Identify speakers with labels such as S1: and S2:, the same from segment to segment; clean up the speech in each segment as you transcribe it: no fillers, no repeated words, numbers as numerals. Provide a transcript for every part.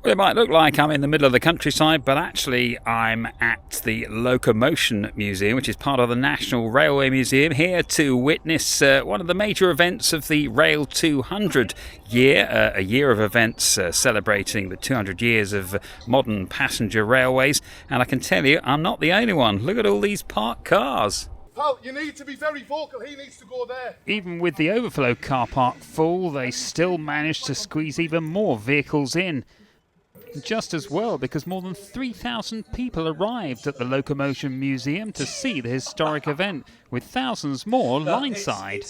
S1: Well, it might look like I'm in the middle of the countryside, but actually I'm at the Locomotion Museum, which is part of the National Railway Museum, here to witness one of the major events of the Rail 200 year, a year of events celebrating the 200 years of modern passenger railways. And I can tell you, I'm not the only one. Look at all these parked cars.
S2: Pal, you need to be very vocal. He needs to go there.
S1: Even with the overflow car park full, they still managed to squeeze even more vehicles in. Just as well, because more than 3,000 people arrived at the Locomotion Museum to see the historic event, with thousands more lineside.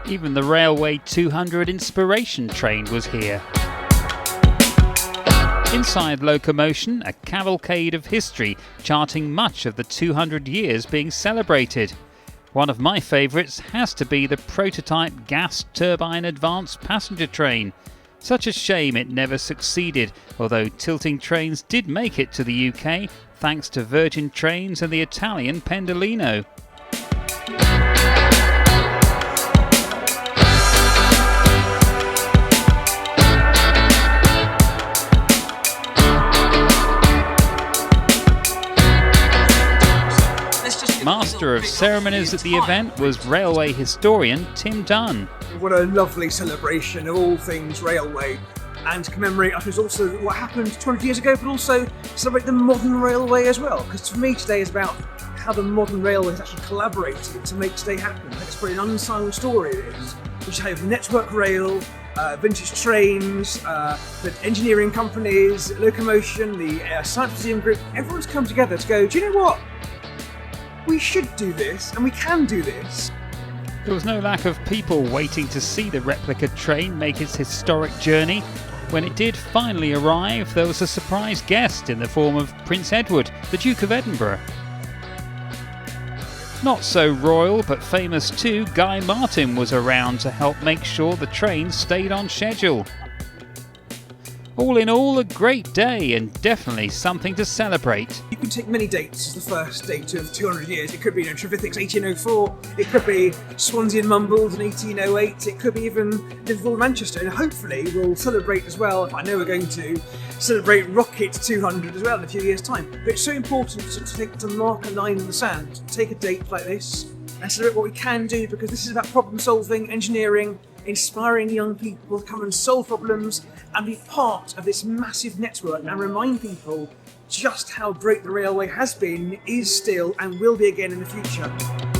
S1: Even the Railway 200 inspiration train was here. Inside Locomotion, a cavalcade of history charting much of the 200 years being celebrated. One of my favourites has to be the prototype gas turbine advanced passenger train. Such a shame it never succeeded, although tilting trains did make it to the UK thanks to Virgin Trains and the Italian Pendolino. Master of ceremonies at the event was railway historian Tim Dunn.
S3: What a lovely celebration of all things railway, and to commemorate, I suppose, also what happened 200 years ago, but also celebrate the modern railway as well, because for me today is about how the modern railway has actually collaborated to make today happen. I think it's probably an unsung story, it is, which have Network Rail, vintage trains, the engineering companies, Locomotion, the Science Museum Group. Everyone's come together to go, do you know what? We should do this, and we can do this.
S1: There was no lack of people waiting to see the replica train make its historic journey. When it did finally arrive, there was a surprise guest in the form of Prince Edward, the Duke of Edinburgh. Not so royal, but famous too, Guy Martin was around to help make sure the train stayed on schedule. All in all, a great day, and definitely something to celebrate.
S3: You can take many dates as the first date of 200 years. It could be Trevithick's 1804, it could be Swansea and Mumbles in 1808, it could be even Liverpool and Manchester, and hopefully we'll celebrate as well, I know we're going to celebrate Rocket 200 as well in a few years' time. But it's so important to mark a line in the sand, to take a date like this and celebrate what we can do, because this is about problem solving, engineering, inspiring young people to come and solve problems and be part of this massive network and remind people just how great the railway has been, is still, and will be again in the future.